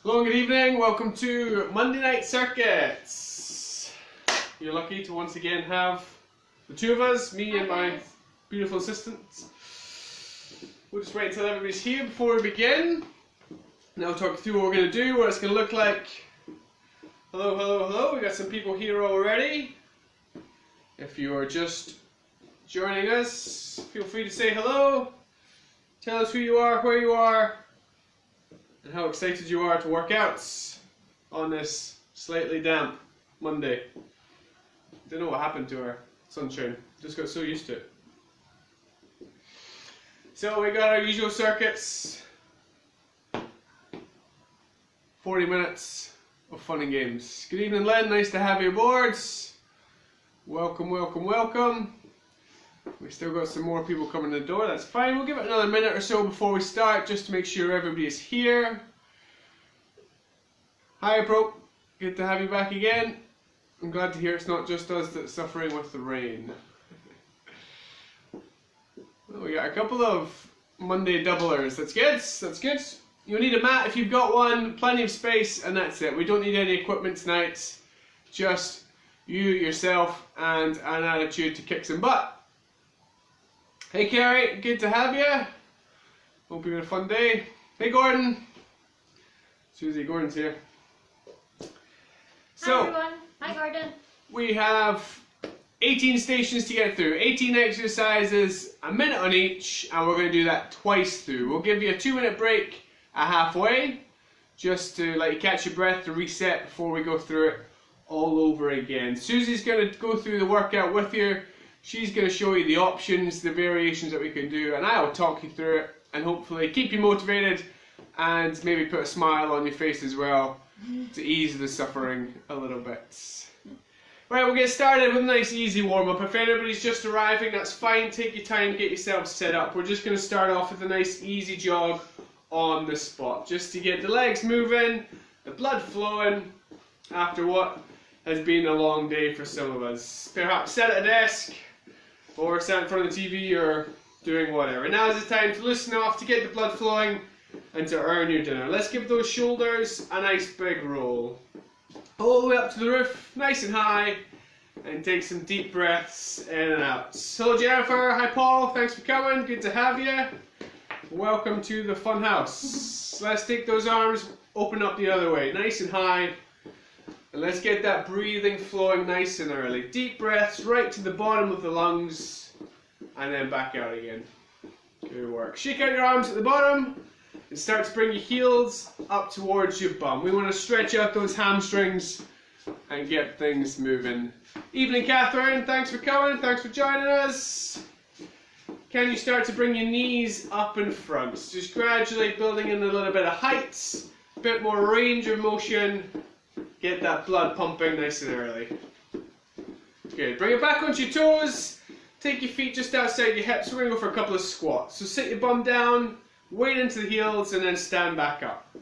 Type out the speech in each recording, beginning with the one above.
Hello and good evening, welcome to Monday Night Circuits. You're lucky to once again have the two of us, me and my beautiful assistant. We'll just wait until everybody's here before we begin. Now we'll talk you through what we're going to do, what it's going to look like. Hello, hello, hello, we got some people here already. If you are just joining us, feel free to say hello. Tell us who you are, where you are, and how excited you are to work out on this slightly damp Monday. Don't know what happened to our sunshine, just got so used to it. So we got our usual circuits, 40 minutes of fun and games. Good evening Len, nice to have you aboard. Welcome, welcome, welcome. We still got some more people coming to the door, that's fine. We'll give it another minute or so before we start, just to make sure everybody is here. Hi Pro, good to have you back again. I'm glad to hear it's not just us that's suffering with the rain. Well, we got a couple of Monday doublers, that's good, that's good. You'll need a mat if you've got one, plenty of space, and that's it. We don't need any equipment tonight, just you, yourself, and an attitude to kick some butt. Hey Carrie, good to have you. Hope you had a fun day. Hey Gordon. Susie, Gordon's here. So, hi everyone. Hi Gordon. We have 18 stations to get through, 18 exercises, a minute on each, and we're going to do that twice through. We'll give you a 2-minute break at halfway, just to let you catch your breath to reset before we go through it all over again. Susie's going to go through the workout with you. She's going to show you the options, the variations that we can do, and I'll talk you through it and hopefully keep you motivated and maybe put a smile on your face as well to ease the suffering a little bit. Right, we'll get started with a nice easy warm-up. If anybody's just arriving, that's fine. Take your time, get yourself set up. We're just going to start off with a nice easy jog on the spot, just to get the legs moving, the blood flowing after what has been a long day for some of us. Perhaps sat at a desk, or sat in front of the TV, or doing whatever. Now is the time to loosen off, to get the blood flowing, and to earn your dinner. Let's give those shoulders a nice big roll. All the way up to the roof, nice and high, and take some deep breaths in and out. Hello Jennifer, hi Paul, thanks for coming, good to have you. Welcome to the fun house. Let's take those arms, open up the other way, nice and high. And let's get that breathing flowing nice and early. Deep breaths right to the bottom of the lungs, and then back out again. Good work. Shake out your arms at the bottom, and start to bring your heels up towards your bum. We want to stretch out those hamstrings and get things moving. Evening Catherine, thanks for coming, thanks for joining us. Can you start to bring your knees up in front? Just gradually building in a little bit of height, a bit more range of motion. Get that blood pumping nice and early. Good. Bring it back onto your toes. Take your feet just outside your hips. We're going to go for a couple of squats. So sit your bum down, weight into the heels, and then stand back up.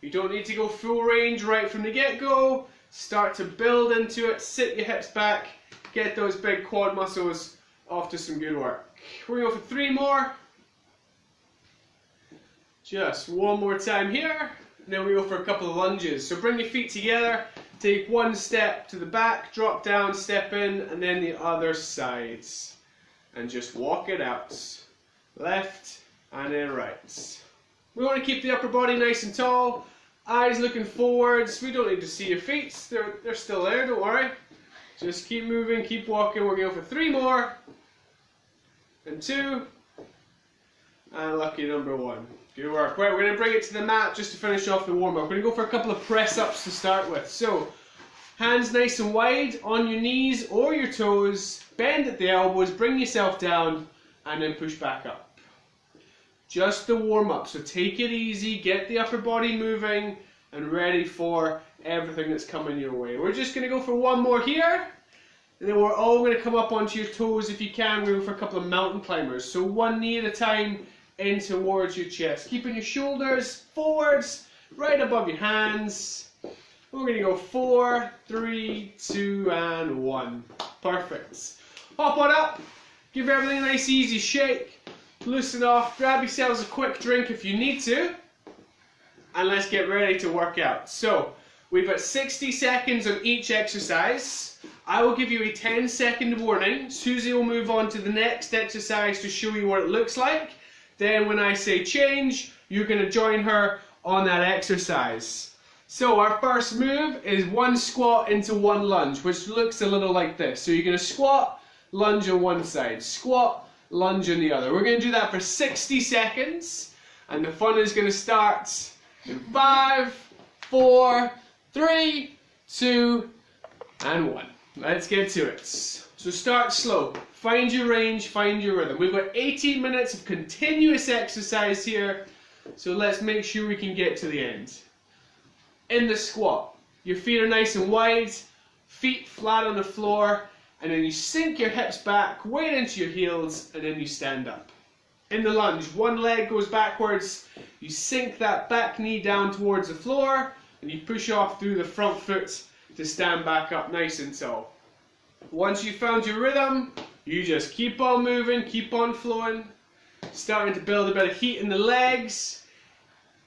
You don't need to go full range right from the get-go. Start to build into it. Sit your hips back. Get those big quad muscles off to some good work. We're going to go for 3 more. Just one more time here. And then we go for a couple of lunges. So bring your feet together, take 1 step to the back, drop down, step in, and then the other sides. And just walk it out. Left and then right. We want to keep the upper body nice and tall, eyes looking forwards. We don't need to see your feet, they're still there, don't worry. Just keep moving, keep walking. We're going for 3 more. And 2. And lucky number 1. Good work. Right, we're going to bring it to the mat just to finish off the warm-up. We're going to go for a couple of press-ups to start with. So, hands nice and wide on your knees or your toes. Bend at the elbows, bring yourself down, and then push back up. Just the warm-up, so take it easy, get the upper body moving, and ready for everything that's coming your way. We're just going to go for 1 more here, and then we're all going to come up onto your toes if you can. We're going for a couple of mountain climbers. So 1 knee at a time, in towards your chest, keeping your shoulders forwards, right above your hands. We're going to go 4, 3, 2, and 1. Perfect. Hop on up, give everything a nice easy shake, loosen off, grab yourselves a quick drink if you need to, and let's get ready to work out. So, we've got 60 seconds on each exercise. I will give you a 10-second warning. Susie will move on to the next exercise to show you what it looks like. Then when I say change, you're going to join her on that exercise. So our first move is one squat into one lunge, which looks a little like this. So you're going to squat, lunge on one side, squat, lunge on the other. We're going to do that for 60 seconds, and the fun is going to start in 5, 4, 3, 2, and 1. Let's get to it. So start slow. Find your range, find your rhythm. We've got 18 minutes of continuous exercise here, so let's make sure we can get to the end. In the squat, your feet are nice and wide, feet flat on the floor, and then you sink your hips back, weight into your heels, and then you stand up. In the lunge, one leg goes backwards, you sink that back knee down towards the floor, and you push off through the front foot to stand back up nice and tall. Once you've found your rhythm, you just keep on moving, keep on flowing, starting to build a bit of heat in the legs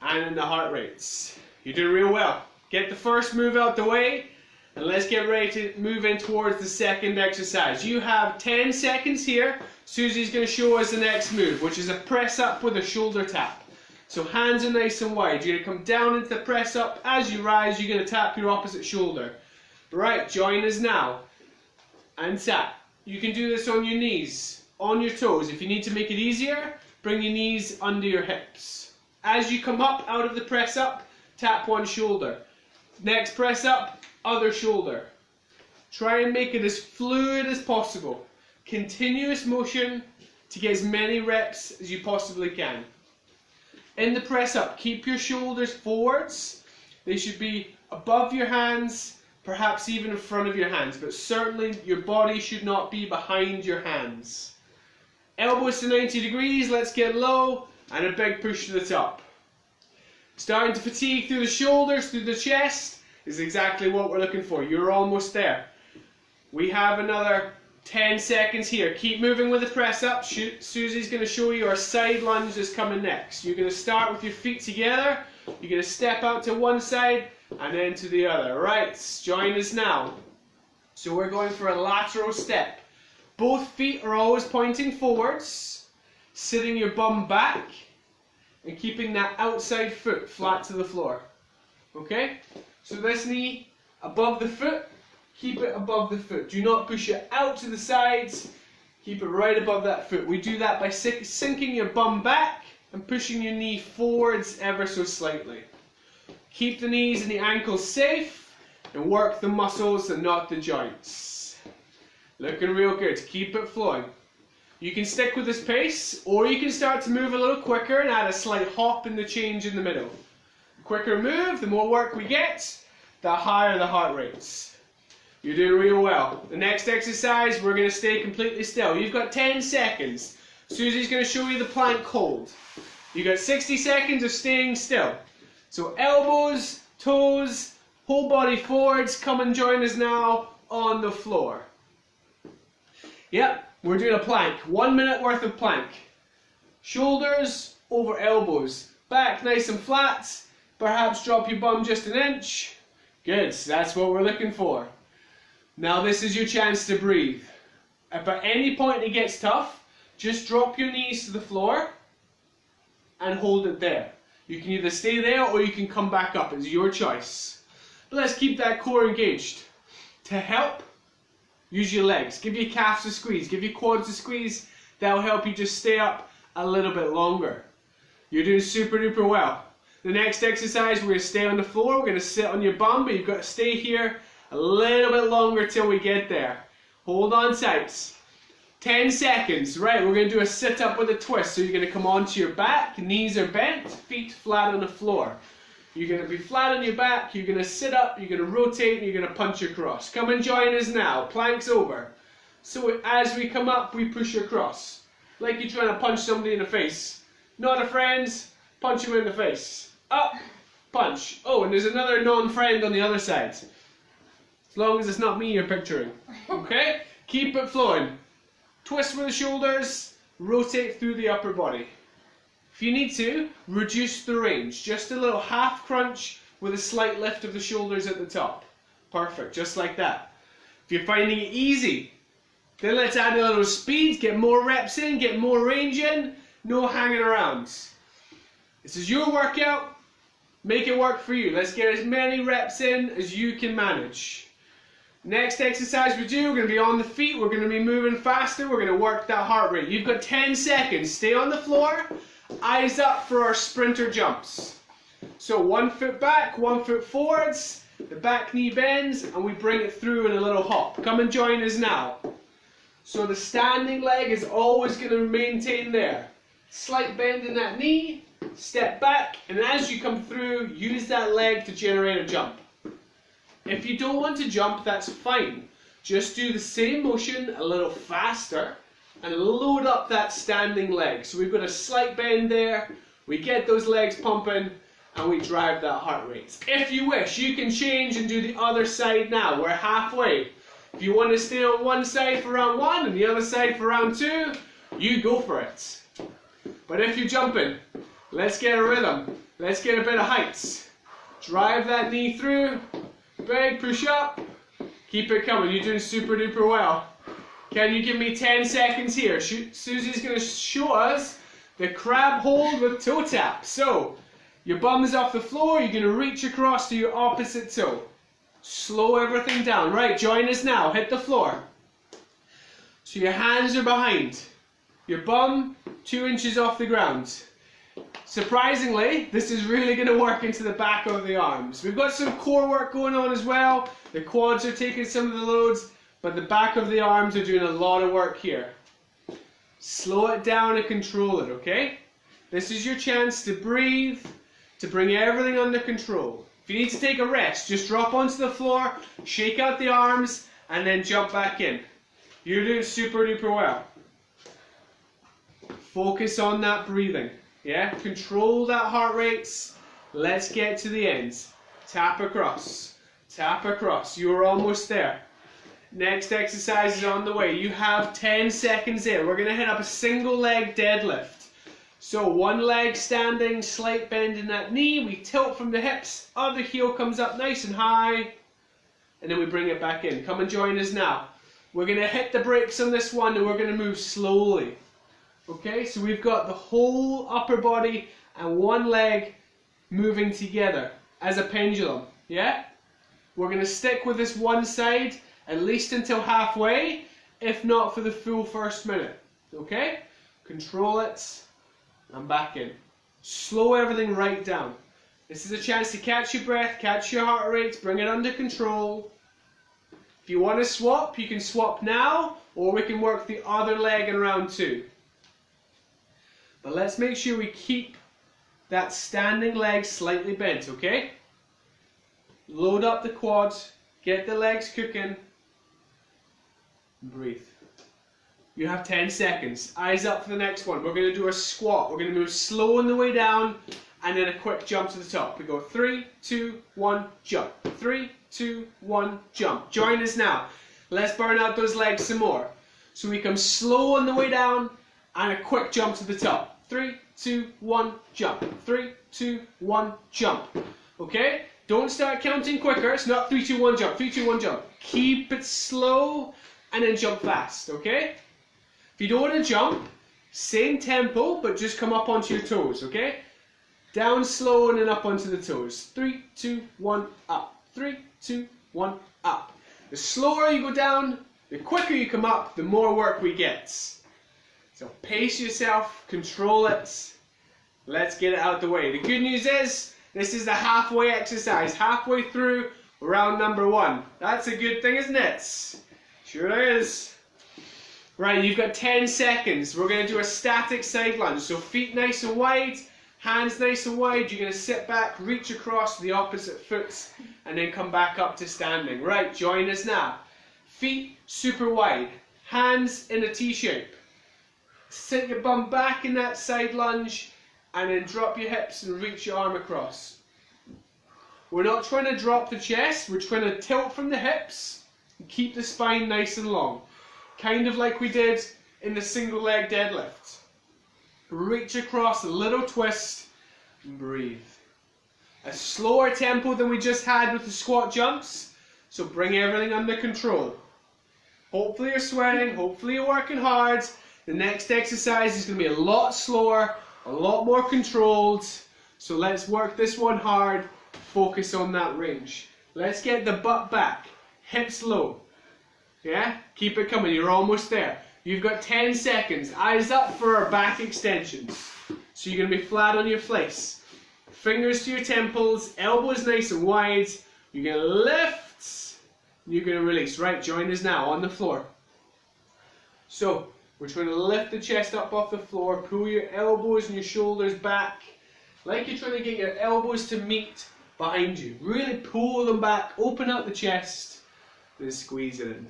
and in the heart rates. You're doing real well. Get the first move out the way, and let's get ready to move in towards the second exercise. You have 10 seconds here. Susie's going to show us the next move, which is a press up with a shoulder tap. So hands are nice and wide. You're going to come down into the press up. As you rise, you're going to tap your opposite shoulder. Right, join us now. And tap. You can do this on your knees, on your toes. If you need to make it easier, bring your knees under your hips. As you come up out of the press up, tap one shoulder. Next press up, other shoulder. Try and make it as fluid as possible. Continuous motion to get as many reps as you possibly can. In the press up, keep your shoulders forwards. They should be above your hands, perhaps even in front of your hands, but certainly your body should not be behind your hands. Elbows to 90 degrees, let's get low, and a big push to the top. Starting to fatigue through the shoulders, through the chest, is exactly what we're looking for. You're almost there. We have another 10 seconds here. Keep moving with the press up. Susie's going to show you our side lunge is coming next. You're going to start with your feet together. You're going to step out to one side and then to the other. Right, join us now. So we're going for a lateral step. Both feet are always pointing forwards, sitting your bum back, and keeping that outside foot flat to the floor. Okay? So this knee above the foot, keep it above the foot. Do not push it out to the sides. Keep it right above that foot. We do that by sinking your bum back and pushing your knee forwards ever so slightly. Keep the knees and the ankles safe and work the muscles and not the joints. Looking real good. Keep it flowing. You can stick with this pace, or you can start to move a little quicker and add a slight hop in the change in the middle. The quicker move, the more work we get, the higher the heart rates. You're doing real well. The next exercise, we're going to stay completely still. You've got 10 seconds. Susie's going to show you the plank hold. You've got 60 seconds of staying still. So elbows, toes, whole body forwards. Come and join us now on the floor. Yep, we're doing a plank. 1 minute worth of plank. Shoulders over elbows. Back nice and flat. Perhaps drop your bum just an inch. Good, that's what we're looking for. Now this is your chance to breathe. If at any point it gets tough, just drop your knees to the floor and hold it there. You can either stay there or you can come back up. It's your choice. But let's keep that core engaged. To help, use your legs. Give your calves a squeeze. Give your quads a squeeze. That'll help you just stay up a little bit longer. You're doing super duper well. The next exercise, we're going to stay on the floor. We're going to sit on your bum, but you've got to stay here a little bit longer till we get there. Hold on tight. 10 seconds. Right, we're going to do a sit-up with a twist. So you're going to come onto your back, knees are bent, feet flat on the floor. You're going to be flat on your back, you're going to sit up, you're going to rotate, and you're going to punch across. Come and join us now. Plank's over. So as we come up, we push across. Like you're trying to punch somebody in the face. Not a friend, punch him in the face. Up, punch. Oh, and there's another non-friend on the other side. As long as it's not me you're picturing. Okay? Keep it flowing. Twist with the shoulders, rotate through the upper body. If you need to, reduce the range. Just a little half crunch with a slight lift of the shoulders at the top. Perfect, just like that. If you're finding it easy, then let's add a little speed, get more reps in, get more range in, no hanging around. This is your workout, make it work for you. Let's get as many reps in as you can manage. Next exercise we do, we're going to be on the feet, we're going to be moving faster, we're going to work that heart rate. You've got 10 seconds, stay on the floor, eyes up for our sprinter jumps. So 1 foot back, 1 foot forwards, the back knee bends, and we bring it through in a little hop. Come and join us now. So the standing leg is always going to maintain there. Slight bend in that knee, step back, and as you come through, use that leg to generate a jump. If you don't want to jump, that's fine. Just do the same motion a little faster and load up that standing leg. So we've got a slight bend there, we get those legs pumping, and we drive that heart rate. If you wish, you can change and do the other side now. We're halfway. If you want to stay on one side for round 1 and the other side for round 2, you go for it. But if you're jumping, let's get a rhythm. Let's get a bit of heights. Drive that knee through. Big push up. Keep it coming. You're doing super duper well. Can you give me 10 seconds here? Susie's going to show us the crab hold with toe tap. So, your bum is off the floor. You're going to reach across to your opposite toe. Slow everything down. Right, join us now. Hit the floor. So your hands are behind. Your bum 2 inches off the ground. Surprisingly, this is really going to work into the back of the arms. We've got some core work going on as well. The quads are taking some of the loads, but the back of the arms are doing a lot of work here. Slow it down and control it, okay? This is your chance to breathe, to bring everything under control. If you need to take a rest, just drop onto the floor, shake out the arms, and then jump back in. You're doing super duper well. Focus on that breathing. Yeah, control that heart rates. Let's get to the end. Tap across. Tap across. You're almost there. Next exercise is on the way. You have 10 seconds in. We're going to hit up a single leg deadlift. So one leg standing, slight bend in that knee. We tilt from the hips. Other heel comes up nice and high. And then we bring it back in. Come and join us now. We're going to hit the brakes on this one and we're going to move slowly. Okay, so we've got the whole upper body and one leg moving together as a pendulum, yeah? We're going to stick with this one side at least until halfway, if not for the full first minute, okay? Control it, and back in. Slow everything right down. This is a chance to catch your breath, catch your heart rate, bring it under control. If you want to swap, you can swap now, or we can work the other leg in round 2. But let's make sure we keep that standing leg slightly bent, okay? Load up the quads, get the legs cooking, and breathe. You have 10 seconds. Eyes up for the next one. We're going to do a squat. We're going to move slow on the way down, and then a quick jump to the top. We go 3, 2, 1, jump. 3, 2, 1, jump. Join us now. Let's burn out those legs some more. So we come slow on the way down, and a quick jump to the top. 3, 2, 1, jump. 3, 2, 1, jump. Okay? Don't start counting quicker. It's not 3, 2, 1, jump. 3, 2, 1, jump. Keep it slow and then jump fast. Okay? If you don't want to jump, same tempo, but just come up onto your toes. Okay? Down slow and then up onto the toes. 3, 2, 1, up. 3, 2, 1, up. The slower you go down, the quicker you come up, the more work we get. So pace yourself, control it. Let's get it out the way. The good news is, this is the halfway exercise. Halfway through round number 1. That's a good thing, isn't it? Sure is. Right, you've got 10 seconds. We're going to do a static side lunge. So feet nice and wide, hands nice and wide. You're going to sit back, reach across the opposite foot, and then come back up to standing. Right, join us now. Feet super wide, hands in a T shape. Sit your bum back in that side lunge and then drop your hips and reach your arm across. We're not trying to drop the chest, we're trying to tilt from the hips and keep the spine nice and long. Kind of like we did in the single leg deadlift. reach across, a little twist, and breathe. A slower tempo than we just had with the squat jumps, so bring everything under control. Hopefully you're sweating, hopefully you're working hard. The next exercise is going to be a lot slower, a lot more controlled, so let's work this one hard, focus on that range. Let's get the butt back, hips low. Yeah? Keep it coming, you're almost there. You've got 10 seconds. Eyes up for our back extensions. So you're going to be flat on your face. Fingers to your temples, elbows nice and wide. You're going to lift, you're going to release. Right, join us now on the floor. So, we're trying to lift the chest up off the floor, pull your elbows and your shoulders back. Like you're trying to get your elbows to meet behind you. Really pull them back, open up the chest, then squeeze it in.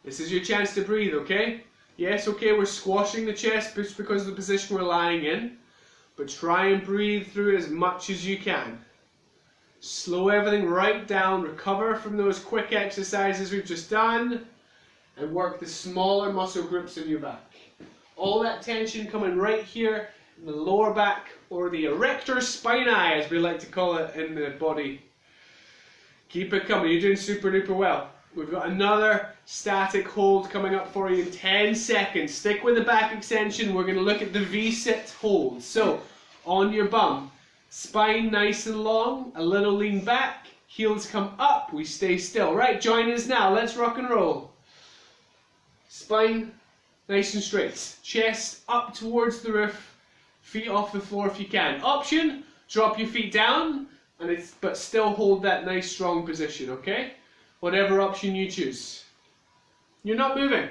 This is your chance to breathe, okay? Yes, okay, we're squashing the chest just because of the position we're lying in, but try and breathe through it as much as you can. Slow everything right down, recover from those quick exercises we've just done, and work the smaller muscle groups in your back. All that tension coming right here in the lower back, or the erector spinae as we like to call it in the body. Keep it coming, you're doing super duper well. We've got another static hold coming up for you in 10 seconds. Stick with the back extension. We're going to look at the V-sit hold. So, on your bum, spine nice and long, a little lean back, heels come up, we stay still. Right, join us now. Let's rock and roll. Spine nice and straight. Chest up towards the roof, feet off the floor if you can. Option, drop your feet down, but still hold that nice strong position, okay? Whatever option you choose. You're not moving.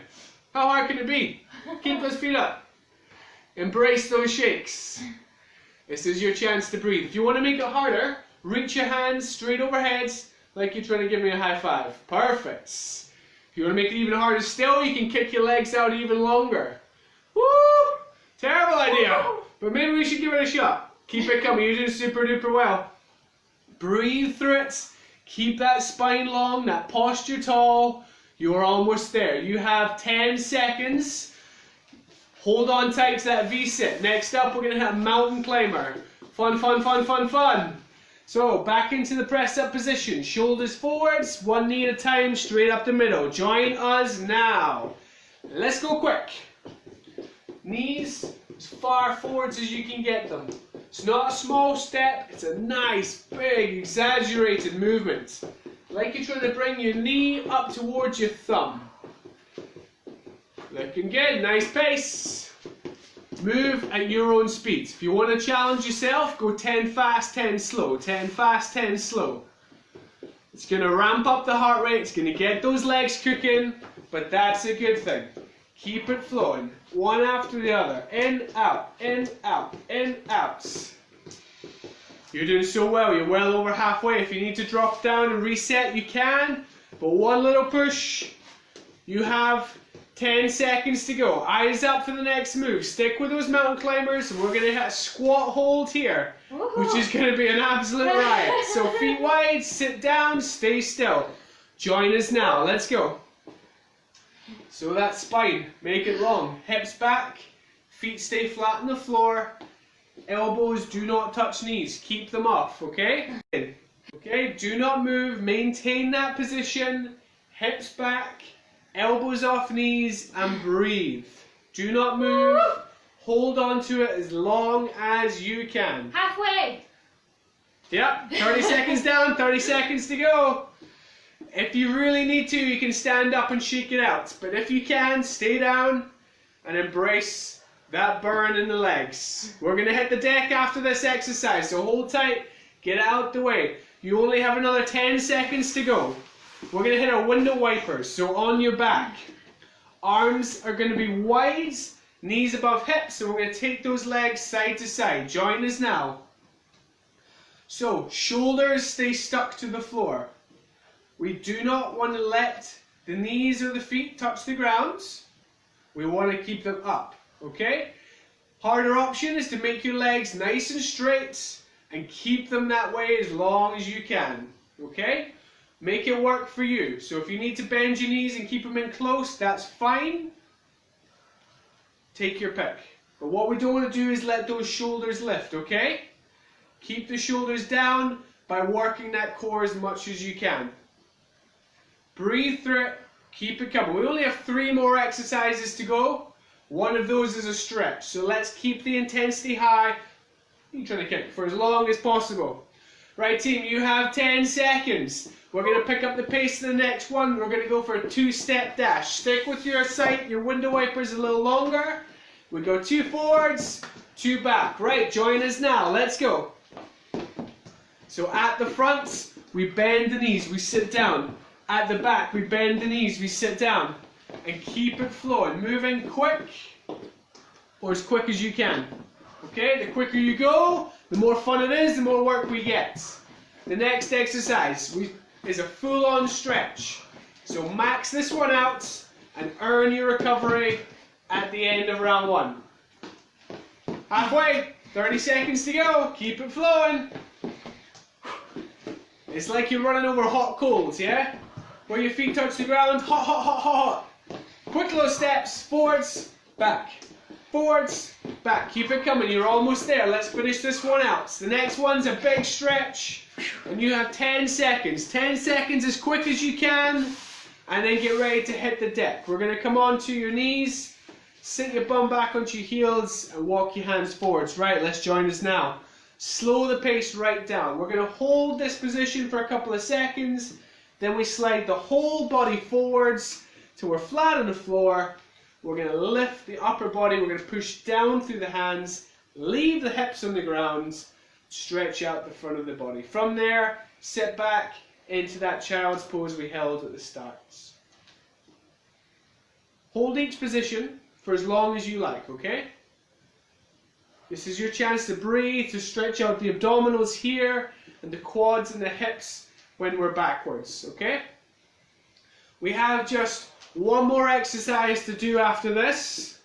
How hard can it be? Keep those feet up. Embrace those shakes. This is your chance to breathe. If you want to make it harder, reach your hands straight overhead like you're trying to give me a high five. Perfect. If you want to make it even harder still, you can kick your legs out even longer. Woo! Terrible idea. But maybe we should give it a shot. Keep it coming. You're doing super duper well. Breathe through it. Keep that spine long, that posture tall. You're almost there. You have 10 seconds. Hold on tight to that V-sit. Next up, we're going to have mountain climber. Fun, fun, fun, fun, fun. So, back into the press up position. Shoulders forwards, one knee at a time, straight up the middle. Join us now. Let's go quick. Knees as far forwards as you can get them. It's not a small step, it's a nice, big, exaggerated movement. Like you're trying to bring your knee up towards your thumb. Looking good, nice pace. Move at your own speed. If you want to challenge yourself, go 10 fast, 10 slow. 10 fast, 10 slow. It's going to ramp up the heart rate, it's going to get those legs cooking, but that's a good thing. Keep it flowing, one after the other. In, out, in, out, in, out. You're doing so well, you're well over halfway. If you need to drop down and reset, you can. But one little push. You have 10 seconds to go. Eyes up for the next move. Stick with those mountain climbers. We're going to hit a squat hold here, which is going to be an absolute riot. So feet wide, sit down, stay still. Join us now. Let's go. So that spine, make it long. Hips back, feet stay flat on the floor. Elbows do not touch knees. Keep them off, okay? Okay, do not move. Maintain that position. Hips back, elbows off knees, and breathe. Do not move. Hold on to it as long as you can. Halfway. Yep, 30 seconds down, 30 seconds to go. If you really need to, you can stand up and shake it out. But if you can, stay down and embrace that burn in the legs. We're going to hit the deck after this exercise, so hold tight, get out the way. You only have another 10 seconds to go. We're going to hit our window wipers, so on your back. Arms are going to be wide, knees above hips, and we're going to take those legs side to side. Join us now. So, shoulders stay stuck to the floor. We do not want to let the knees or the feet touch the ground. We want to keep them up, okay? Harder option is to make your legs nice and straight and keep them that way as long as you can, okay? Make it work for you. So if you need to bend your knees and keep them in close, that's fine. Take your pick. But what we don't want to do is let those shoulders lift, okay? Keep the shoulders down by working that core as much as you can. Breathe through it, keep it coming. We only have 3 more exercises to go. One of those is a stretch, so let's keep the intensity high. You're trying to kick for as long as possible. Right team, you have 10 seconds. We're going to pick up the pace to the next one. We're going to go for a 2-step dash. Stick with your sight, your window wipers a little longer. We go 2 forwards, 2 back. Right, join us now. Let's go. So at the front, we bend the knees, we sit down. At the back, we bend the knees, we sit down. And keep it flowing. Moving quick, or as quick as you can. Okay, the quicker you go, the more fun it is, the more work we get. The next exercise is a full-on stretch. So max this one out and earn your recovery at the end of round 1. Halfway, 30 seconds to go, keep it flowing. It's like you're running over hot coals, yeah? Where your feet touch the ground, hot, hot, hot, hot, hot. Quick little steps, forwards, back. Forwards, back. Keep it coming, you're almost there. Let's finish this one out. The next one's a big stretch, and you have 10 seconds. 10 seconds as quick as you can, and then get ready to hit the deck. We're going to come onto your knees, sit your bum back onto your heels, and walk your hands forwards. Right, let's join us now. Slow the pace right down. We're going to hold this position for a couple of seconds, then we slide the whole body forwards till we're flat on the floor. We're going to lift the upper body, we're going to push down through the hands, leave the hips on the ground, stretch out the front of the body. From there, sit back into that child's pose we held at the start. Hold each position for as long as you like, okay? This is your chance to breathe, to stretch out the abdominals here, and the quads and the hips when we're backwards, okay? We have just one more exercise to do after this.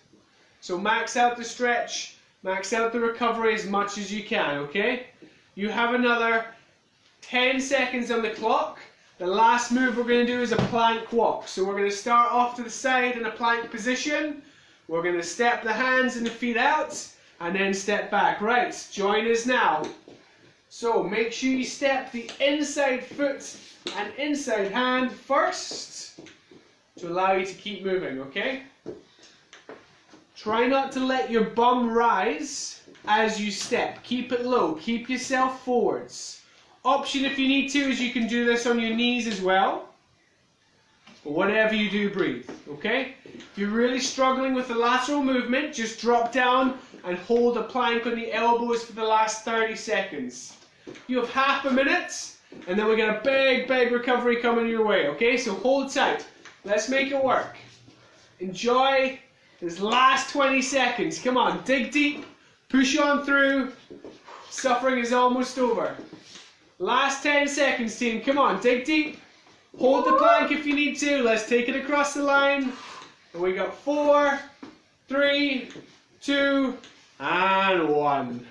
So max out the stretch, max out the recovery as much as you can, okay? You have another 10 seconds on the clock. The last move we're going to do is a plank walk. So we're going to start off to the side in a plank position. We're going to step the hands and the feet out, and then step back. Right, join us now. So make sure you step the inside foot and inside hand first to allow you to keep moving, okay? Try not to let your bum rise as you step. Keep it low, keep yourself forwards. Option if you need to is you can do this on your knees as well. But whatever you do, breathe, okay? If you're really struggling with the lateral movement, just drop down and hold a plank on the elbows for the last 30 seconds. You have half a minute, and then we get a big, big recovery coming your way, okay? So hold tight. Let's make it work. Enjoy this last 20 seconds. Come on, dig deep, push on through. Suffering is almost over. Last 10 seconds, team. Come on, dig deep. Hold the plank if you need to. Let's take it across the line. And we got 4, 3, 2, and 1.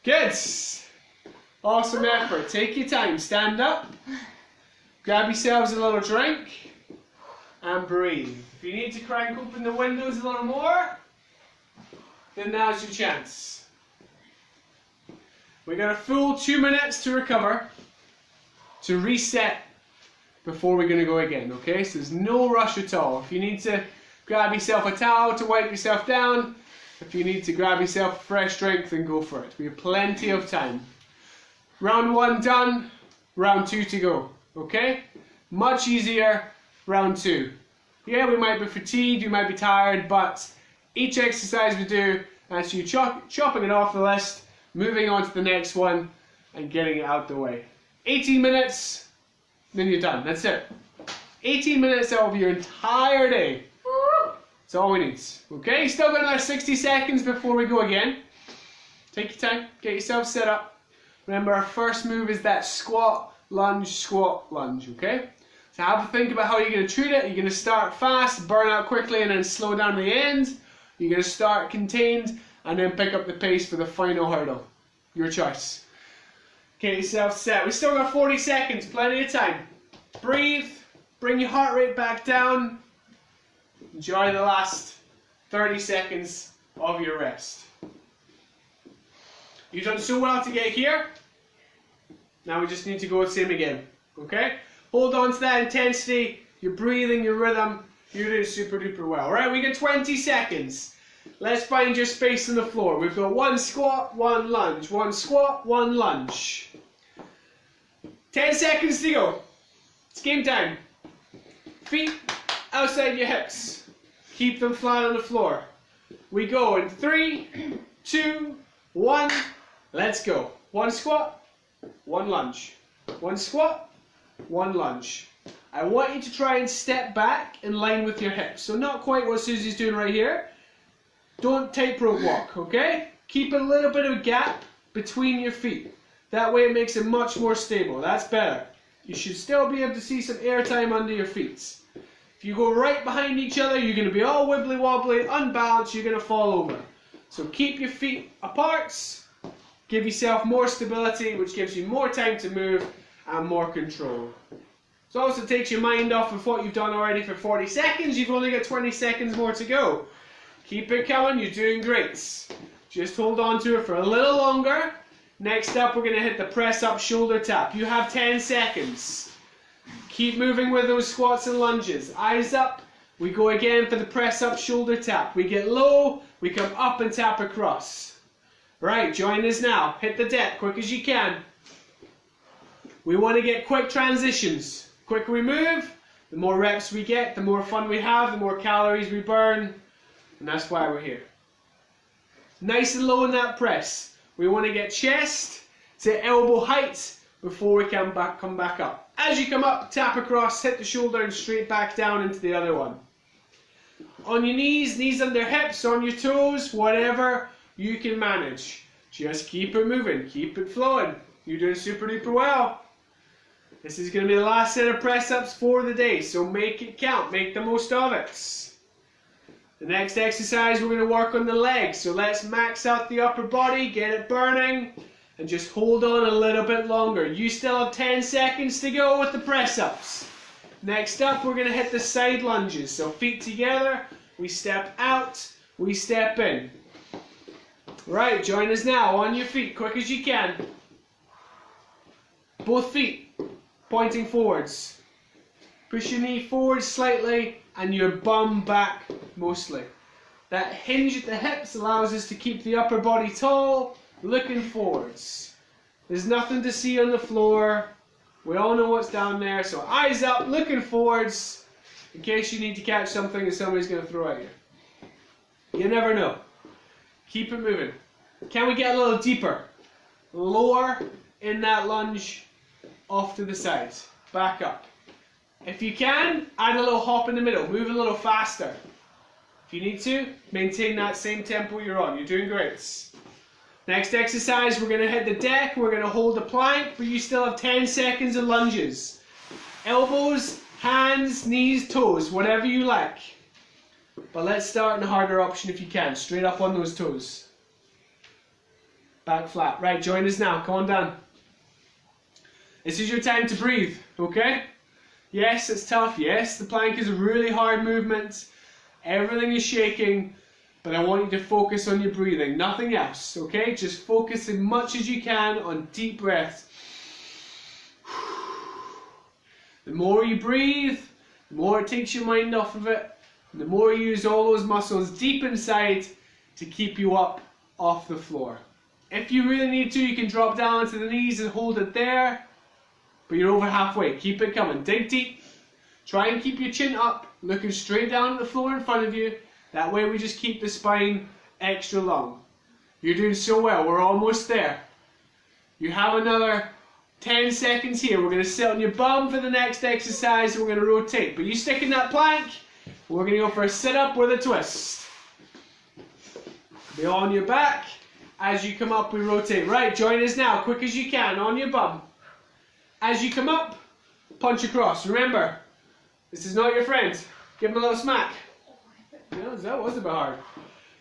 Good. Awesome effort. Take your time. Stand up. Grab yourselves a little drink. And breathe. If you need to crank open the windows a little more, then now's your chance. We got a full 2 minutes to recover, to reset before we're going to go again, okay? So there's no rush at all. If you need to grab yourself a towel to wipe yourself down, if you need to grab yourself a fresh drink, then go for it. We have plenty of time. Round 1 done, round 2 to go, okay? Much easier, round 2. Yeah, we might be fatigued, we might be tired, but each exercise we do, that's you chopping it off the list, moving on to the next one, and getting it out the way. 18 minutes, then you're done. That's it. 18 minutes out of your entire day. That's all we need. Okay, still got another 60 seconds before we go again. Take your time, get yourself set up. Remember, our first move is that squat, lunge, okay? So have a think about how you're going to treat it. You're going to start fast, burn out quickly, and then slow down the end. You're going to start contained, and then pick up the pace for the final hurdle. Your choice. Get yourself set. We still got 40 seconds, plenty of time. Breathe, bring your heart rate back down. Enjoy the last 30 seconds of your rest. You've done so well to get here. Now we just need to go the same again. Okay? Hold on to that intensity, your breathing, your rhythm. You're doing super duper well. Alright, we got 20 seconds. Let's find your space on the floor. We've got 1 squat, 1 lunge. 1 squat, 1 lunge. 10 seconds to go. It's game time. Feet outside your hips. Keep them flat on the floor. We go in 3, 2, 1. Let's go. 1 squat, 1 lunge. 1 squat, 1 lunge. I want you to try and step back in line with your hips. So not quite what Susie's doing right here. Don't tightrope walk, okay? Keep a little bit of a gap between your feet. That way it makes it much more stable. That's better. You should still be able to see some air time under your feet. If you go right behind each other, you're going to be all wibbly wobbly, unbalanced, you're going to fall over. So keep your feet apart. Give yourself more stability, which gives you more time to move and more control. It also takes your mind off of what you've done already for 40 seconds. You've only got 20 seconds more to go. Keep it coming, you're doing great. Just hold on to it for a little longer. Next up, we're going to hit the press up shoulder tap. You have 10 seconds. Keep moving with those squats and lunges. Eyes up. We go again for the press up shoulder tap. We get low, we come up and tap across. Right, join us now. Hit the deck quick as you can. We want to get quick transitions. The quicker we move, the more reps we get, the more fun we have, the more calories we burn. And that's why we're here. Nice and low in that press. We want to get chest to elbow height before we come back up. As you come up, tap across, hit the shoulder and straight back down into the other one. On your knees, knees under hips, on your toes, whatever you can manage. Just keep it moving, keep it flowing. You're doing super duper well. This is going to be the last set of press ups for the day, so make it count, make the most of it. The next exercise, we're going to work on the legs. So let's max out the upper body, get it burning, and just hold on a little bit longer. You still have 10 seconds to go with the press ups. Next up, we're going to hit the side lunges. So feet together, we step out, we step in. Right, join us now on your feet, quick as you can. Both feet pointing forwards. Push your knee forward slightly and your bum back mostly. That hinge at the hips allows us to keep the upper body tall, looking forwards. There's nothing to see on the floor. We all know what's down there, so eyes up, looking forwards, in case you need to catch something and somebody's going to throw at you. You never know. Keep it moving. Can we get a little deeper? Lower in that lunge, off to the side, back up. If you can, add a little hop in the middle, move a little faster. If you need to, maintain that same tempo you're on. You're doing great. Next exercise, we're going to hit the deck, we're going to hold the plank, but you still have 10 seconds of lunges. Elbows, hands, knees, toes, whatever you like. But let's start in the harder option if you can, straight up on those toes. Back flat. Right, join us now, come on down. This is your time to breathe, okay? Yes, it's tough. Yes, the plank is a really hard movement. Everything is shaking, but I want you to focus on your breathing, nothing else, okay? Just focus as much as you can on deep breaths. The more you breathe, the more it takes your mind off of it, and the more you use all those muscles deep inside to keep you up off the floor. If you really need to, you can drop down onto the knees and hold it there. But you're over halfway. Keep it coming. Dig deep. Try and keep your chin up, looking straight down at the floor in front of you. That way we just keep the spine extra long. You're doing so well. We're almost there. You have another 10 seconds here. We're going to sit on your bum for the next exercise and we're going to rotate. But you stick in that plank. We're going to go for a sit-up with a twist. Be on your back. As you come up, we rotate. Right, join us now, quick as you can, on your bum. As you come up, punch across. Remember, this is not your friend. Give him a little smack. Yeah, that was a bit hard.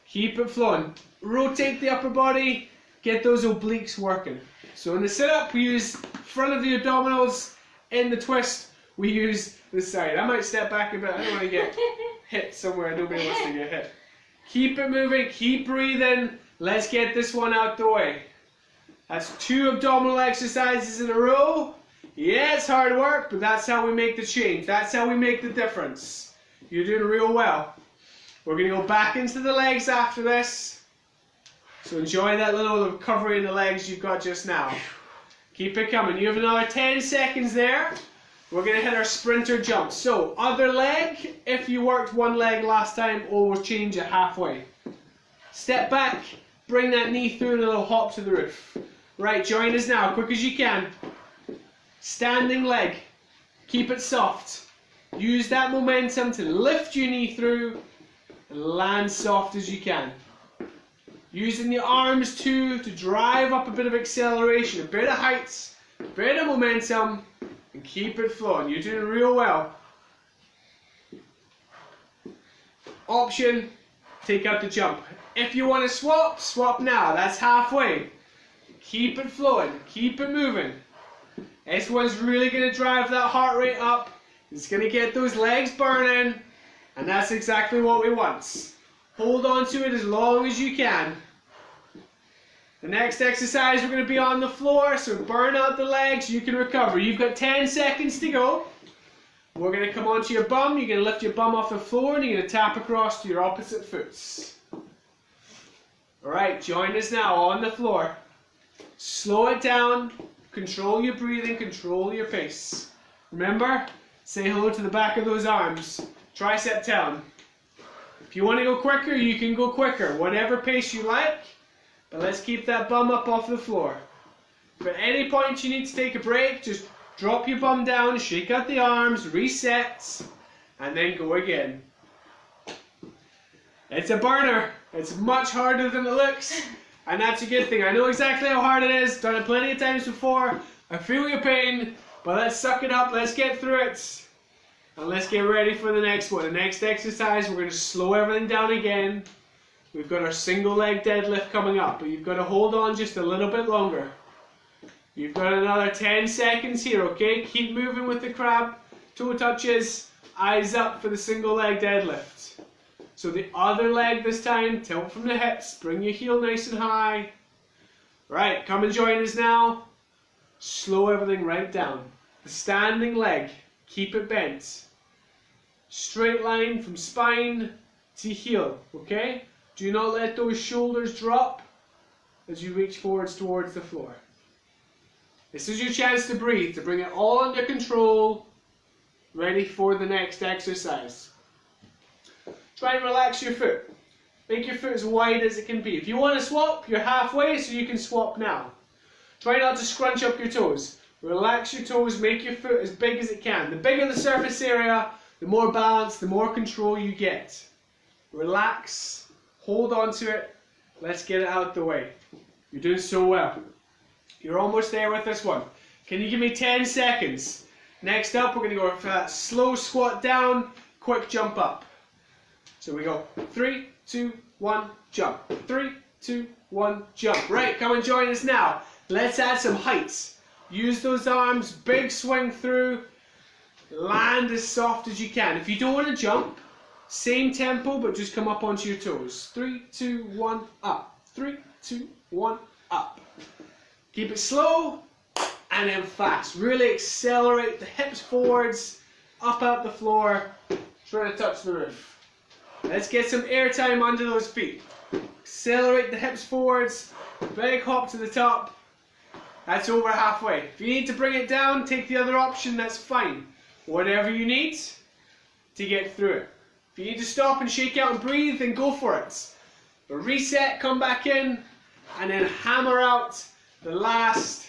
Keep it flowing. Rotate the upper body. Get those obliques working. So in the sit-up, we use front of the abdominals. In the twist, we use the side. I might step back a bit. I don't want to get hit somewhere nobody wants to get hit. Keep it moving, keep breathing. Let's get this one out the way. That's 2 abdominal exercises in a row. Yeah, it's hard work, but that's how we make the change. That's how we make the difference. You're doing real well. We're going to go back into the legs after this. So enjoy that little recovery in the legs you've got just now. Keep it coming. You have another 10 seconds there. We're going to hit our sprinter jump. So, other leg. If you worked one leg last time, always change it halfway. Step back. Bring that knee through and a little hop to the roof. Right, join us now, quick as you can. Standing leg. Keep it soft. Use that momentum to lift your knee through and land soft as you can. Using the arms too to drive up a bit of acceleration, a bit of height, a bit of momentum, and keep it flowing. You're doing real well. Option, take out the jump. If you want to swap, swap now. That's halfway. Keep it flowing. Keep it moving. This one's really going to drive that heart rate up. It's going to get those legs burning. And that's exactly what we want. Hold on to it as long as you can. The next exercise, we're going to be on the floor. So burn out the legs. You can recover. You've got 10 seconds to go. We're going to come onto your bum. You're going to lift your bum off the floor. And you're going to tap across to your opposite foots. Alright, join us now on the floor. Slow it down, control your breathing, control your pace. Remember, say hello to the back of those arms. Tricep down. If you want to go quicker, you can go quicker. Whatever pace you like, but let's keep that bum up off the floor. If at any point you need to take a break, just drop your bum down, shake out the arms, reset, and then go again. It's a burner. It's much harder than it looks, and that's a good thing. I know exactly how hard it is. Done it plenty of times before. I feel your pain, but let's suck it up. Let's get through it, and let's get ready for the next one. The next exercise, we're going to slow everything down again. We've got our single leg deadlift coming up, but you've got to hold on just a little bit longer. You've got another 10 seconds here, okay? Keep moving with the crab. Toe touches, eyes up for the single leg deadlift. So the other leg this time, tilt from the hips, bring your heel nice and high. Right, come and join us now. Slow everything right down. The standing leg, keep it bent. Straight line from spine to heel, okay? Do not let those shoulders drop as you reach forwards towards the floor. This is your chance to breathe, to bring it all under control, ready for the next exercise. Try and relax your foot. Make your foot as wide as it can be. If you want to swap, you're halfway, so you can swap now. Try not to scrunch up your toes. Relax your toes, make your foot as big as it can. The bigger the surface area, the more balance, the more control you get. Relax, hold on to it, let's get it out the way. You're doing so well. You're almost there with this one. Can you give me 10 seconds? Next up, we're going to go for that slow squat down, quick jump up. So we go 3, 2, 1, jump. 3, 2, 1, jump. Right, come and join us now. Let's add some heights. Use those arms, big swing through. Land as soft as you can. If you don't want to jump, same tempo, but just come up onto your toes. 3, 2, 1, up. 3, 2, 1, up. Keep it slow and then fast. Really accelerate the hips forwards, up out the floor, try to touch the roof. Let's get some air time under those feet. Accelerate the hips forwards, big hop to the top. That's over halfway. If you need to bring it down, take the other option, that's fine. Whatever you need to get through it. If you need to stop and shake out and breathe, then go for it. But reset, come back in, and then hammer out the last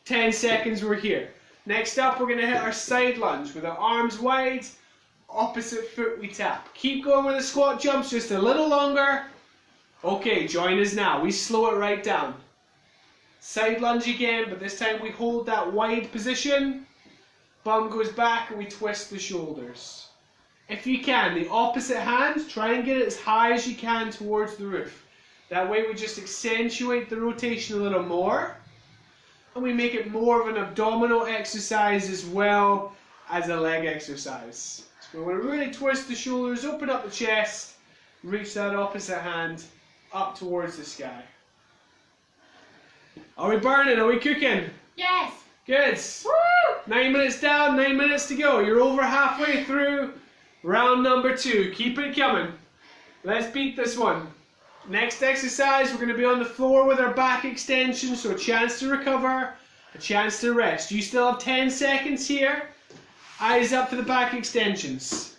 10 seconds we're here. Next up, we're going to hit our side lunge with our arms wide, opposite foot we tap. Keep going with the squat jumps just a little longer. Okay, join us now. We slow it right down. Side lunge again, but this time we hold that wide position. Bum goes back and we twist the shoulders. If you can, the opposite hand, try and get it as high as you can towards the roof. That way we just accentuate the rotation a little more. And we make it more of an abdominal exercise as well as a leg exercise. So we want to really twist the shoulders, open up the chest, reach that opposite hand up towards the sky. Are we burning? Are we cooking? Yes. Good. Woo! 9 minutes down, 9 minutes to go. You're over halfway through round number 2. Keep it coming. Let's beat this one. Next exercise, we're going to be on the floor with our back extension, so a chance to recover, a chance to rest. You still have 10 seconds here. Eyes up for the back extensions.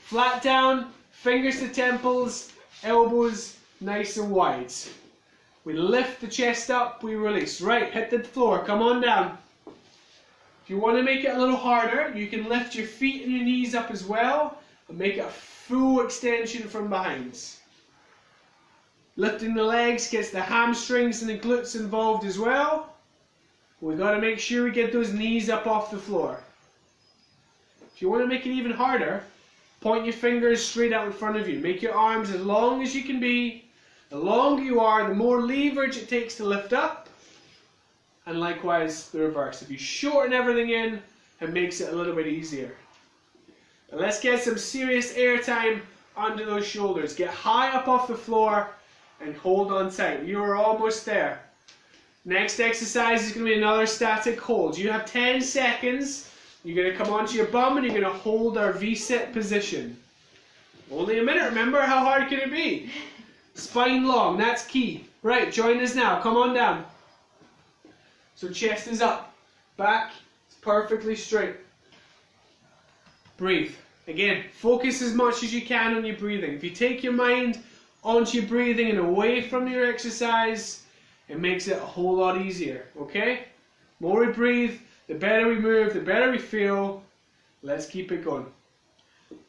Flat down, fingers to temples, elbows nice and wide. We lift the chest up, we release. Right, hit the floor, come on down. If you want to make it a little harder, you can lift your feet and your knees up as well and make it a full extension from behind. Lifting the legs gets the hamstrings and the glutes involved as well. We've got to make sure we get those knees up off the floor. If you want to make it even harder, point your fingers straight out in front of you. Make your arms as long as you can be. The longer you are, the more leverage it takes to lift up. And likewise, the reverse. If you shorten everything in, it makes it a little bit easier. But let's get some serious air time under those shoulders. Get high up off the floor and hold on tight. You're almost there. Next exercise is going to be another static hold. You have 10 seconds. You're going to come onto your bum and you're going to hold our V-sit position. Only a minute, remember? How hard can it be? Spine long, that's key. Right, join us now. Come on down. So chest is up. Back is perfectly straight. Breathe. Again, focus as much as you can on your breathing. If you take your mind onto your breathing and away from your exercise, it makes it a whole lot easier, okay? The more we breathe, the better we move, the better we feel. Let's keep it going.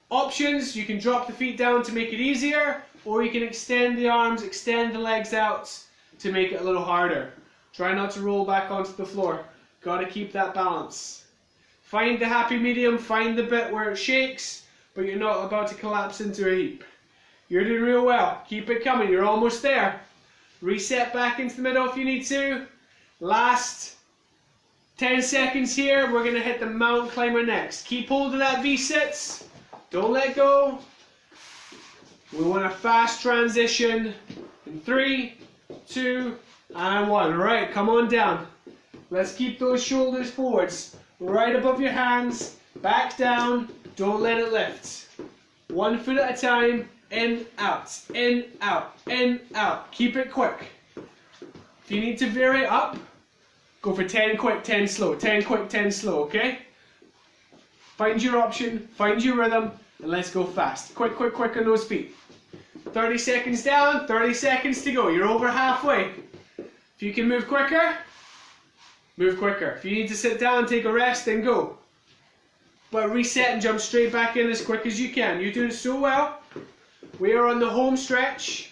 Options, you can drop the feet down to make it easier, or you can extend the arms, extend the legs out to make it a little harder. Try not to roll back onto the floor. Got to keep that balance. Find the happy medium, find the bit where it shakes, but you're not about to collapse into a heap. You're doing real well. Keep it coming. You're almost there. Reset back into the middle if you need to. Last 10 seconds here. We're going to hit the mountain climber next. Keep hold of that V-sits. Don't let go. We want a fast transition in 3, 2, and 1. Right, come on down. Let's keep those shoulders forwards. Right above your hands. Back down. Don't let it lift. 1 foot at a time. In, out, in, out, in, out. Keep it quick. If you need to vary up, go for 10 quick, 10 slow. 10 quick, 10 slow, okay? Find your option, find your rhythm, and let's go fast. Quick, quick, quick on those feet. 30 seconds down, 30 seconds to go. You're over halfway. If you can move quicker, move quicker. If you need to sit down, take a rest, then go. But reset and jump straight back in as quick as you can. You're doing so well. We are on the home stretch.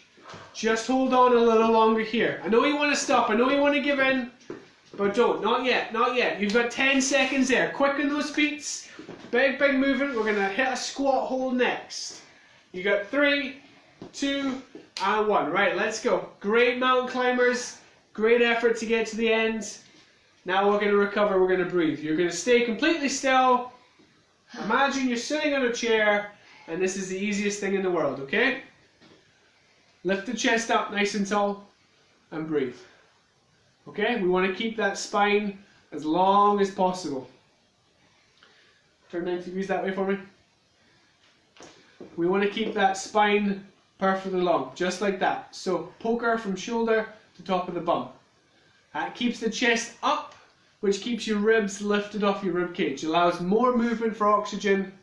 Just hold on a little longer here. I know you want to stop. I know you want to give in. But don't. Not yet. Not yet. You've got 10 seconds there. Quicken those feet. Big, big movement. We're going to hit a squat hold next. You got 3, 2, and 1. Right, let's go. Great mountain climbers. Great effort to get to the end. Now we're going to recover. We're going to breathe. You're going to stay completely still. Imagine you're sitting on a chair. And this is the easiest thing in the world, okay? Lift the chest up nice and tall and breathe. Okay? We want to keep that spine as long as possible. Turn 90 degrees that way for me. We want to keep that spine perfectly long, just like that. So poker from shoulder to top of the bum. That keeps the chest up, which keeps your ribs lifted off your rib cage. Allows more movement for oxygen.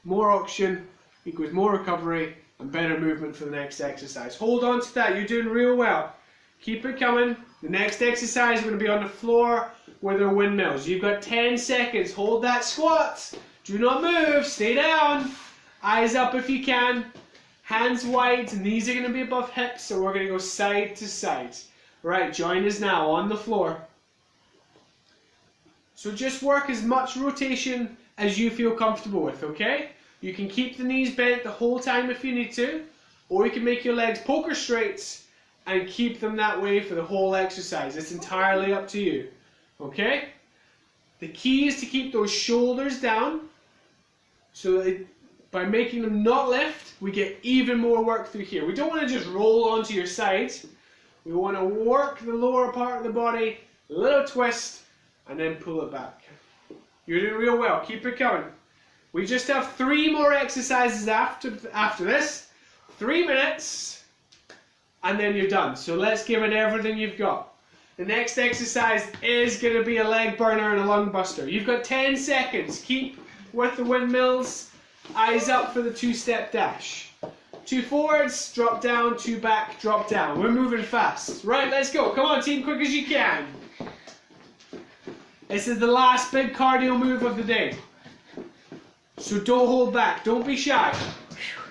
More oxygen equals more recovery and better movement for the next exercise. Hold on to that. You're doing real well. Keep it coming. The next exercise, we're going to be on the floor with our windmills. You've got 10 seconds. Hold that squat. Do not move. Stay down. Eyes up if you can. Hands wide. Knees are going to be above hips, so we're going to go side to side. Right, join us now on the floor. So just work as much rotation as you feel comfortable with, okay? You can keep the knees bent the whole time if you need to, or you can make your legs poker straight and keep them that way for the whole exercise. It's entirely up to you, okay? The key is to keep those shoulders down so that by making them not lift, we get even more work through here. We don't want to just roll onto your sides. We want to work the lower part of the body, a little twist, and then pull it back. You're doing real well. Keep it coming. We just have 3 more exercises after this. 3 minutes, and then you're done. So let's give it everything you've got. The next exercise is going to be a leg burner and a lung buster. You've got 10 seconds. Keep with the windmills. Eyes up for the 2-step dash. 2 forwards, drop down, 2 back, drop down. We're moving fast. Right, let's go. Come on, team, quick as you can. This is the last big cardio move of the day. So don't hold back. Don't be shy.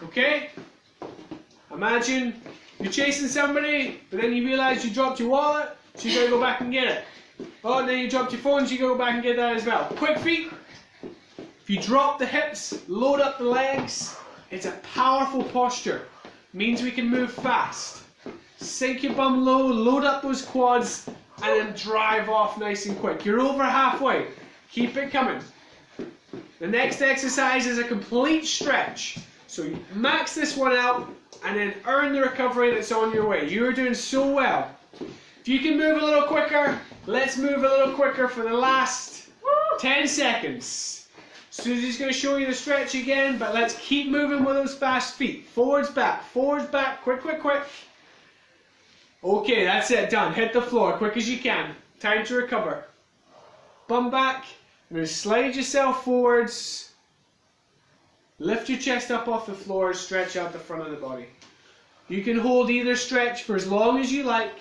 Okay? Imagine you're chasing somebody, but then you realize you dropped your wallet, so you gotta go back and get it. Oh, and then you dropped your phone, so you gotta go back and get that as well. Quick feet. If you drop the hips, load up the legs, it's a powerful posture. It means we can move fast. Sink your bum low, load up those quads, and then drive off nice and quick. You're over halfway. Keep it coming. The next exercise is a complete stretch. So you max this one out and then earn the recovery that's on your way. You're doing so well. If you can move a little quicker, let's move a little quicker for the last 10 seconds. Susie's going to show you the stretch again, but let's keep moving with those fast feet. Forwards, back, quick, quick, quick. Okay, that's it, done. Hit the floor, quick as you can. Time to recover. Bum back, and then slide yourself forwards. Lift your chest up off the floor, stretch out the front of the body. You can hold either stretch for as long as you like,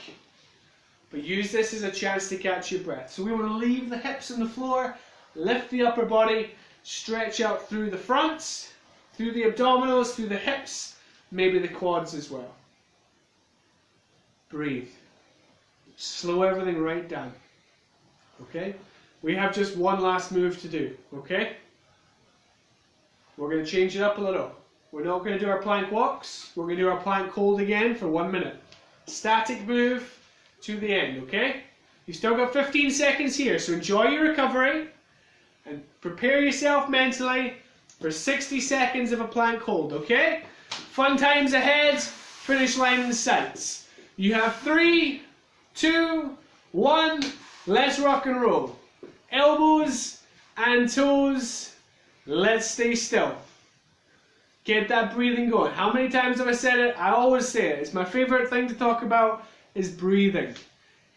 but use this as a chance to catch your breath. So we want to leave the hips on the floor, lift the upper body, stretch out through the fronts, through the abdominals, through the hips, maybe the quads as well. Breathe. Slow everything right down. Okay? We have just one last move to do. Okay? We're going to change it up a little. We're not going to do our plank walks. We're going to do our plank hold again for 1 minute. Static move to the end. Okay? You've still got 15 seconds here, so enjoy your recovery and prepare yourself mentally for 60 seconds of a plank hold. Okay? Fun times ahead. Finish line in sights. You have 3, 2, 1. Let's rock and roll. Elbows and toes. Let's stay still. Get that breathing going. How many times have I said it? I always say it. It's my favorite thing to talk about is breathing.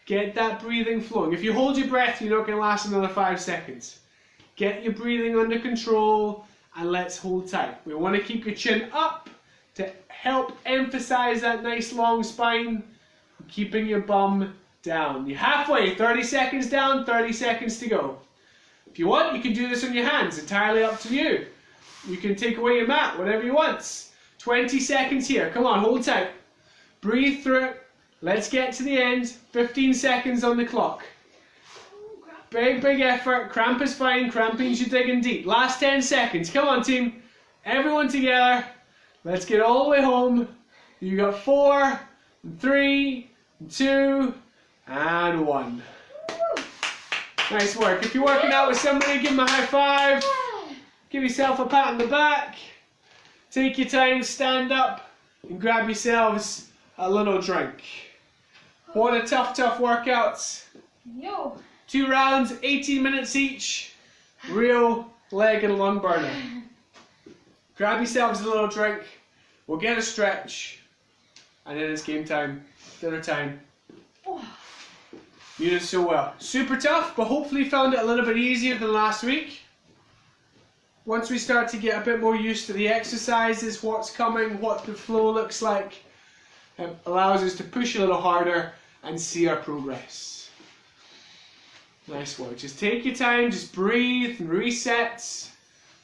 Get that breathing flowing. If you hold your breath, you're not going to last another 5 seconds. Get your breathing under control and let's hold tight. We want to keep your chin up to help emphasize that nice long spine. Keeping your bum down. You're halfway. 30 seconds down, 30 seconds to go. If you want, you can do this on your hands. Entirely up to you. You can take away your mat, whatever you want. 20 seconds here. Come on, hold tight. Breathe through it. Let's get to the end. 15 seconds on the clock. Big effort. Cramp is fine. Cramp means you're digging deep. Last 10 seconds. Come on, team. Everyone together. Let's get all the way home. You got 4, 3, 2, and 1. Nice work. If you're working out with somebody, give them a high five. Give yourself a pat on the back. Take your time, stand up, and grab yourselves a little drink. What a tough workout. 2 rounds, 18 minutes each. Real leg and lung burner. Grab yourselves a little drink. We'll get a stretch. And then it's game time. Dinner time. You did so well. Super tough, but hopefully found it a little bit easier than last week. Once we start to get a bit more used to the exercises, what's coming, what the flow looks like, it allows us to push a little harder and see our progress. Nice work. Just take your time, just breathe and reset.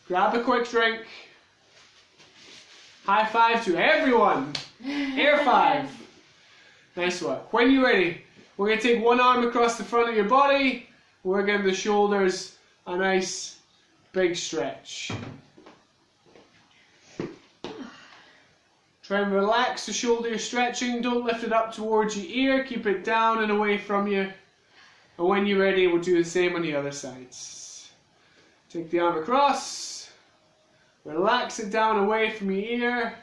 Grab a quick drink. High five to everyone. Air 5. Nice work. When you're ready, we're going to take one arm across the front of your body. We're going to give the shoulders a nice big stretch. Try and relax the shoulder you're stretching. Don't lift it up towards your ear. Keep it down and away from you. And when you're ready, we'll do the same on the other sides. Take the arm across. Relax it down away from your ear.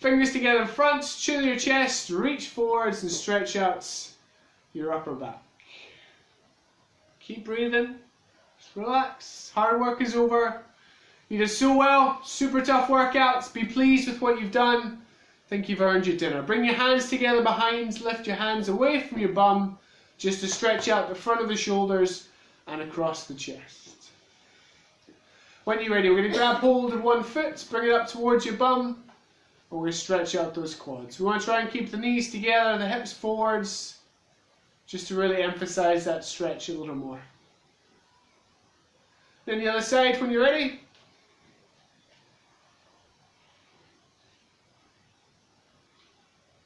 Fingers together in front, chin your chest, reach forwards and stretch out your upper back. Keep breathing, just relax. Hard work is over. You did so well, super tough workouts. Be pleased with what you've done. Think you've earned your dinner. Bring your hands together behind, lift your hands away from your bum, just to stretch out the front of the shoulders and across the chest. When you're ready, we're going to grab hold of one foot, bring it up towards your bum, and we're going to stretch out those quads. We want to try and keep the knees together, the hips forwards, just to really emphasize that stretch a little more. Then the other side when you're ready.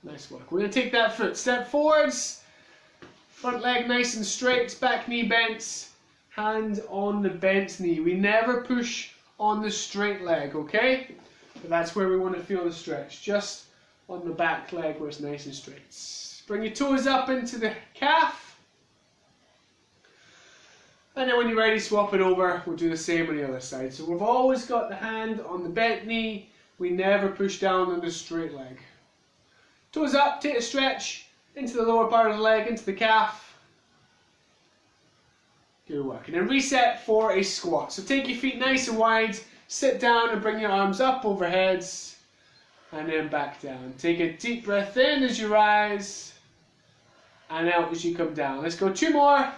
Nice work. We're going to take that foot, step forwards, front leg nice and straight, back knee bent, hand on the bent knee. We never push on the straight leg, okay? But that's where we want to feel the stretch, just on the back leg where it's nice and straight. Bring your toes up into the calf. And then when you're ready, swap it over. We'll do the same on the other side. So we've always got the hand on the bent knee. We never push down on the straight leg. Toes up, take a stretch into the lower part of the leg, into the calf. Good work. And then reset for a squat. So take your feet nice and wide, sit down and bring your arms up overhead, and then back down. Take a deep breath in as you rise, and out as you come down. Let's go 2 more.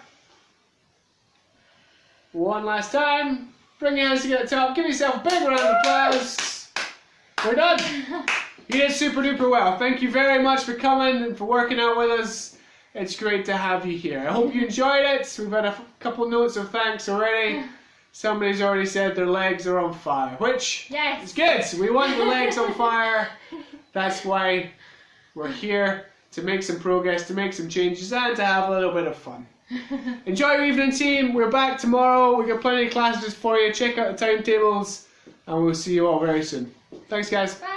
One last time. Bring your hands together at the top. Give yourself a big round of applause. We're done. You did super duper well. Thank you very much for coming and for working out with us. It's great to have you here. I hope you enjoyed it. We've had a couple notes of thanks already. Somebody's already said their legs are on fire, which is good. We want the legs on fire. That's why we're here, to make some progress, to make some changes, and to have a little bit of fun. Enjoy your evening, team. We're back tomorrow. We've got plenty of classes for you. Check out the timetables, and we'll see you all very soon. Thanks, guys. Bye.